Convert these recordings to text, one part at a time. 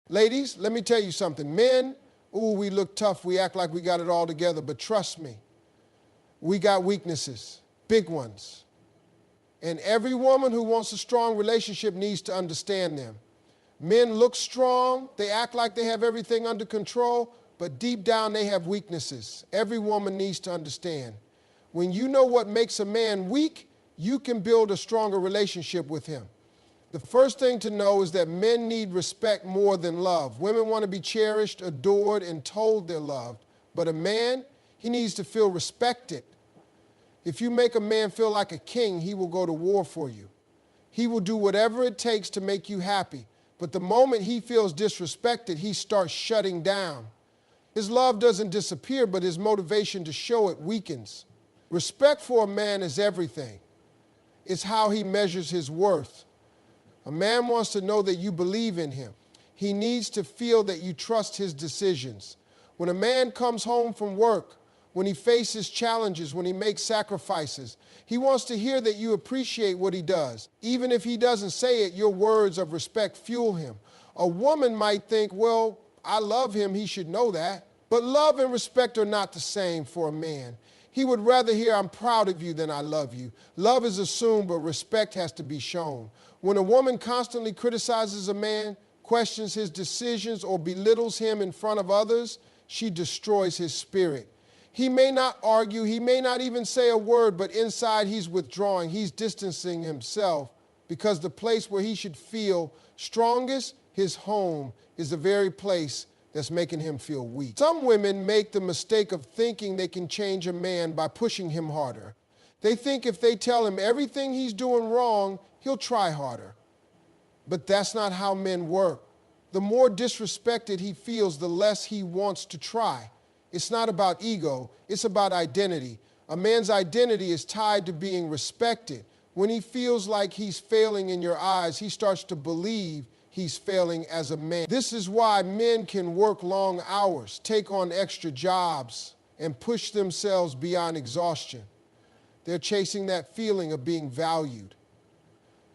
Ladies, let me tell you something. Men, ooh, we look tough. We act like we got it all together. But trust me, we got weaknesses, big ones. And every woman who wants a strong relationship needs to understand them. Men look strong. They act like they have everything under control. But deep down, they have weaknesses. Every woman needs to understand. When you know what makes a man weak, you can build a stronger relationship with him. The first thing to know is that men need respect more than love. Women want to be cherished, adored, and told they're loved. But a man, he needs to feel respected. If you make a man feel like a king, he will go to war for you. He will do whatever it takes to make you happy. But the moment he feels disrespected, he starts shutting down. His love doesn't disappear, but his motivation to show it weakens. Respect for a man is everything. It's how he measures his worth. A man wants to know that you believe in him. He needs to feel that you trust his decisions. When a man comes home from work, when he faces challenges, when he makes sacrifices, he wants to hear that you appreciate what he does. Even if he doesn't say it, your words of respect fuel him. A woman might think, well, I love him, he should know that. But love and respect are not the same for a man. He would rather hear, I'm proud of you, than I love you. Love is assumed, but respect has to be shown. When a woman constantly criticizes a man, questions his decisions, or belittles him in front of others, she destroys his spirit. He may not argue, he may not even say a word, but inside he's withdrawing, he's distancing himself, because the place where he should feel strongest, his home, is the very place that's making him feel weak. Some women make the mistake of thinking they can change a man by pushing him harder. They think if they tell him everything he's doing wrong, he'll try harder. But that's not how men work. The more disrespected he feels, the less he wants to try. It's not about ego, it's about identity. A man's identity is tied to being respected. When he feels like he's failing in your eyes, he starts to believe he's failing as a man. This is why men can work long hours, take on extra jobs, and push themselves beyond exhaustion. They're chasing that feeling of being valued.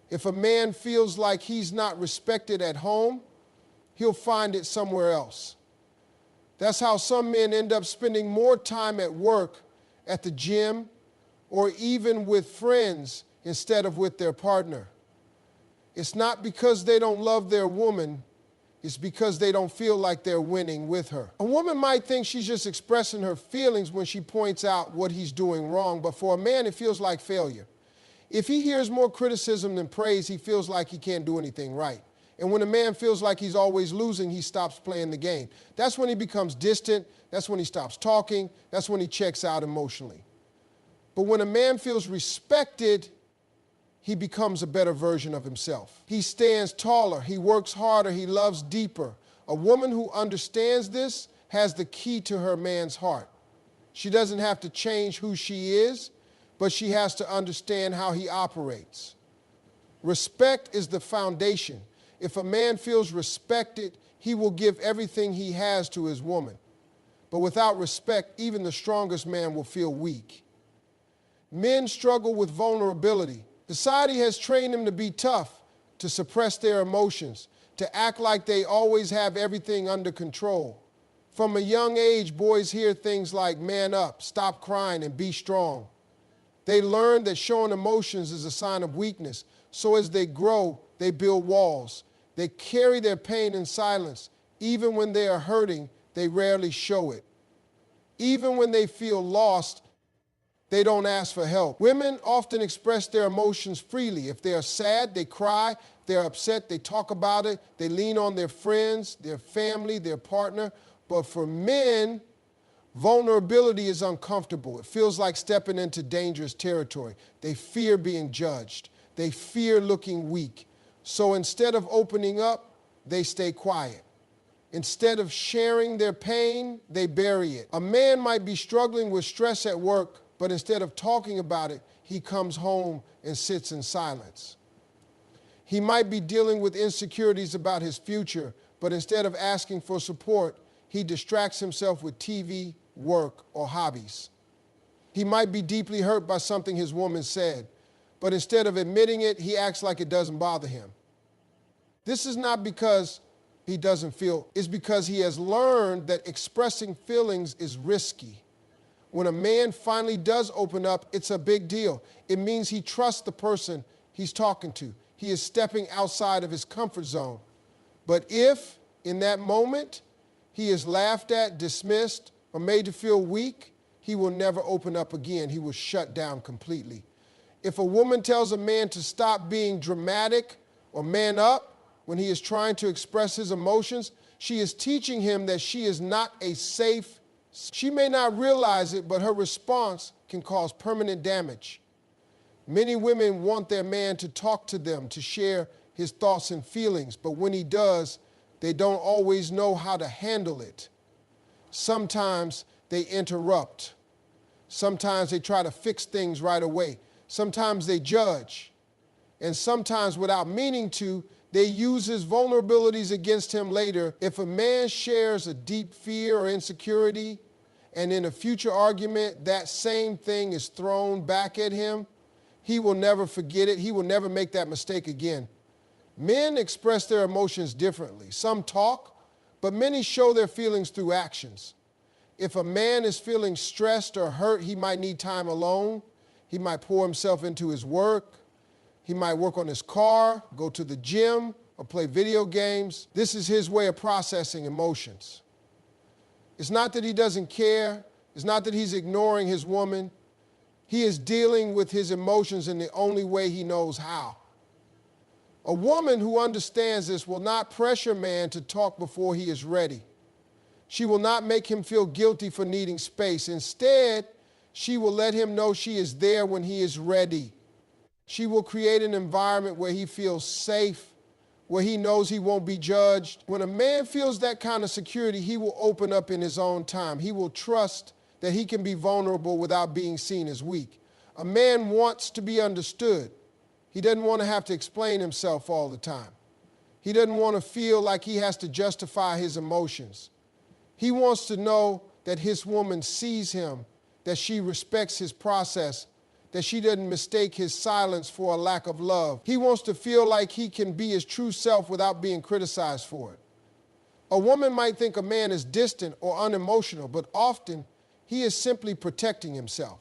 If a man feels like he's not respected at home, he'll find it somewhere else. That's how some men end up spending more time at work, at the gym, or even with friends instead of with their partner. It's not because they don't love their woman, it's because they don't feel like they're winning with her. A woman might think she's just expressing her feelings when she points out what he's doing wrong, but for a man it feels like failure. If he hears more criticism than praise, he feels like he can't do anything right. And when a man feels like he's always losing, he stops playing the game. That's when he becomes distant, that's when he stops talking, that's when he checks out emotionally. But when a man feels respected, he becomes a better version of himself. He stands taller, he works harder, he loves deeper. A woman who understands this has the key to her man's heart. She doesn't have to change who she is, but she has to understand how he operates. Respect is the foundation. If a man feels respected, he will give everything he has to his woman. But without respect, even the strongest man will feel weak. Men struggle with vulnerability. Society has trained them to be tough, to suppress their emotions, to act like they always have everything under control. From a young age, boys hear things like, man up, stop crying, and be strong. They learn that showing emotions is a sign of weakness. So as they grow, they build walls. They carry their pain in silence. Even when they are hurting, they rarely show it. Even when they feel lost, they don't ask for help. Women often express their emotions freely. If they are sad, they cry. If they're upset, they talk about it. They lean on their friends, their family, their partner. But for men, vulnerability is uncomfortable. It feels like stepping into dangerous territory. They fear being judged. They fear looking weak. So instead of opening up, they stay quiet. Instead of sharing their pain, they bury it. A man might be struggling with stress at work, but instead of talking about it, he comes home and sits in silence. He might be dealing with insecurities about his future, but instead of asking for support, he distracts himself with TV, work, or hobbies. He might be deeply hurt by something his woman said, but instead of admitting it, he acts like it doesn't bother him. This is not because he doesn't feel is because he has learned that expressing feelings is risky. When a man finally does open up, it's a big deal. It means he trusts the person he's talking to. He is stepping outside of his comfort zone. But if, in that moment, he is laughed at, dismissed, or made to feel weak, he will never open up again. He will shut down completely. If a woman tells a man to stop being dramatic or man up when he is trying to express his emotions, she is teaching him that she is not a safe. She may not realize it, but her response can cause permanent damage. Many women want their man to talk to them, to share his thoughts and feelings, but when he does, they don't always know how to handle it. Sometimes they interrupt. Sometimes they try to fix things right away. Sometimes they judge. And sometimes, without meaning to, they use his vulnerabilities against him later. If a man shares a deep fear or insecurity, and in a future argument, that same thing is thrown back at him, he will never forget it. He will never make that mistake again. Men express their emotions differently. Some talk, but many show their feelings through actions. If a man is feeling stressed or hurt, he might need time alone. He might pour himself into his work. He might work on his car, go to the gym, or play video games. This is his way of processing emotions. It's not that he doesn't care. It's not that he's ignoring his woman. He is dealing with his emotions in the only way he knows how. A woman who understands this will not pressure man to talk before he is ready. She will not make him feel guilty for needing space. Instead, she will let him know she is there when he is ready. She will create an environment where he feels safe, where he knows he won't be judged. When a man feels that kind of security, he will open up in his own time. He will trust that he can be vulnerable without being seen as weak. A man wants to be understood. He doesn't want to have to explain himself all the time. He doesn't want to feel like he has to justify his emotions. He wants to know that his woman sees him, that she respects his process, that she doesn't mistake his silence for a lack of love. He wants to feel like he can be his true self without being criticized for it. A woman might think a man is distant or unemotional, but often he is simply protecting himself.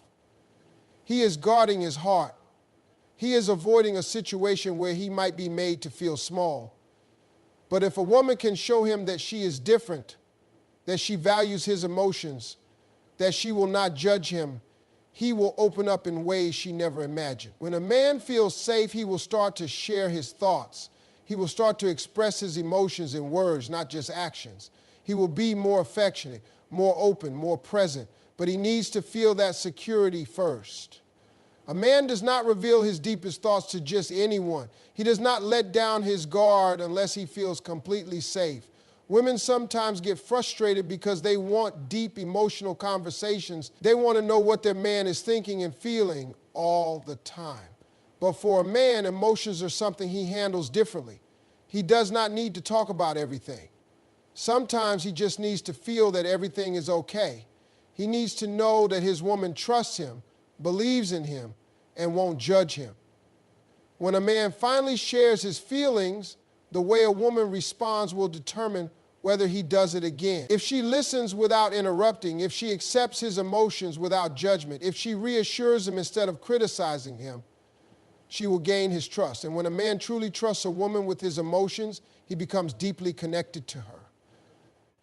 He is guarding his heart. He is avoiding a situation where he might be made to feel small. But if a woman can show him that she is different, that she values his emotions, that she will not judge him, he will open up in ways she never imagined. When a man feels safe, he will start to share his thoughts. He will start to express his emotions in words, not just actions. He will be more affectionate, more open, more present, but he needs to feel that security first. A man does not reveal his deepest thoughts to just anyone. He does not let down his guard unless he feels completely safe. Women sometimes get frustrated because they want deep emotional conversations. They want to know what their man is thinking and feeling all the time. But for a man, emotions are something he handles differently. He does not need to talk about everything. Sometimes he just needs to feel that everything is okay. He needs to know that his woman trusts him, believes in him, and won't judge him. When a man finally shares his feelings, the way a woman responds will determine whether he does it again. If she listens without interrupting, if she accepts his emotions without judgment, if she reassures him instead of criticizing him, she will gain his trust. And when a man truly trusts a woman with his emotions, he becomes deeply connected to her.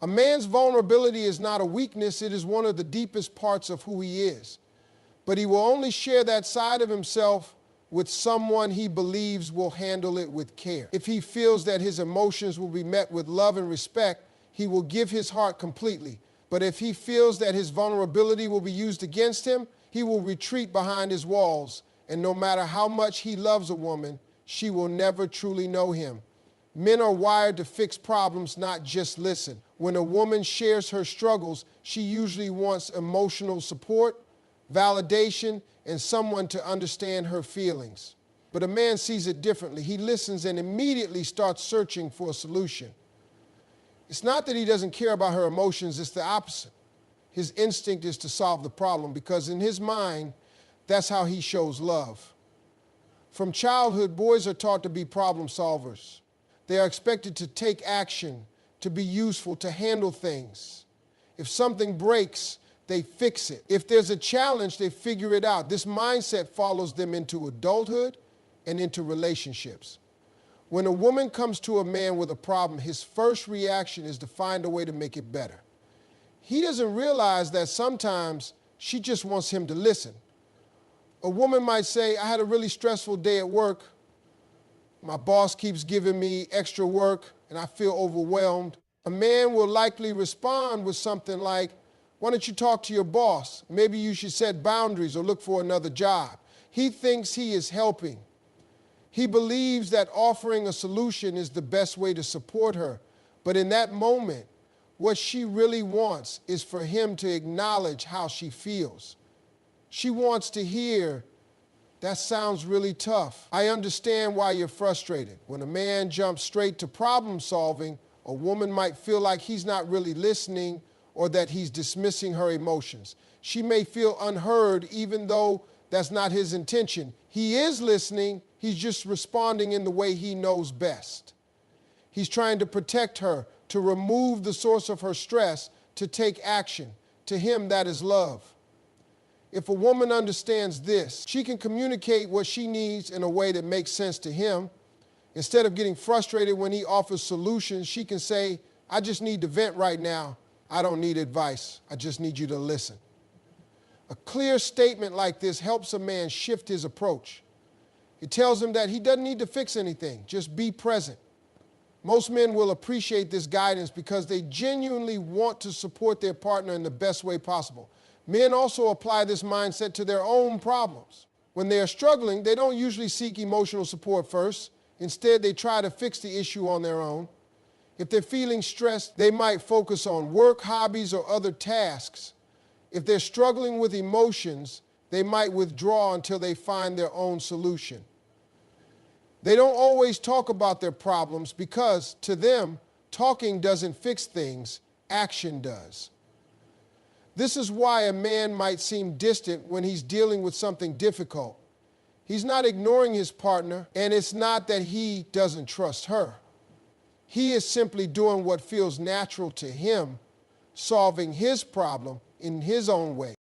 A man's vulnerability is not a weakness, it is one of the deepest parts of who he is. But he will only share that side of himself with someone he believes will handle it with care. If he feels that his emotions will be met with love and respect, he will give his heart completely. But if he feels that his vulnerability will be used against him, he will retreat behind his walls. And no matter how much he loves a woman, she will never truly know him. Men are wired to fix problems, not just listen. When a woman shares her struggles, she usually wants emotional support, validation, and someone to understand her feelings. But a man sees it differently. He listens and immediately starts searching for a solution. It's not that he doesn't care about her emotions, it's the opposite. His instinct is to solve the problem because in his mind, that's how he shows love. From childhood, boys are taught to be problem solvers. They are expected to take action, to be useful, to handle things. If something breaks, they fix it. If there's a challenge, they figure it out. This mindset follows them into adulthood and into relationships. When a woman comes to a man with a problem, his first reaction is to find a way to make it better. He doesn't realize that sometimes she just wants him to listen. A woman might say, I had a really stressful day at work. My boss keeps giving me extra work and I feel overwhelmed. A man will likely respond with something like, why don't you talk to your boss? Maybe you should set boundaries or look for another job. He thinks he is helping. He believes that offering a solution is the best way to support her. But in that moment, what she really wants is for him to acknowledge how she feels. She wants to hear, that sounds really tough. I understand why you're frustrated. When a man jumps straight to problem solving, a woman might feel like he's not really listening or that he's dismissing her emotions. She may feel unheard even though that's not his intention. He is listening, he's just responding in the way he knows best. He's trying to protect her, to remove the source of her stress, to take action. To him, that is love. If a woman understands this, she can communicate what she needs in a way that makes sense to him. Instead of getting frustrated when he offers solutions, she can say, I just need to vent right now. I don't need advice. I just need you to listen. A clear statement like this helps a man shift his approach. It tells him that he doesn't need to fix anything, just be present. Most men will appreciate this guidance because they genuinely want to support their partner in the best way possible. Men also apply this mindset to their own problems. When they are struggling, they don't usually seek emotional support first. Instead, they try to fix the issue on their own. If they're feeling stressed, they might focus on work, hobbies, or other tasks. If they're struggling with emotions, they might withdraw until they find their own solution. They don't always talk about their problems because, to them, talking doesn't fix things, action does. This is why a man might seem distant when he's dealing with something difficult. He's not ignoring his partner, and it's not that he doesn't trust her. He is simply doing what feels natural to him, solving his problem in his own way.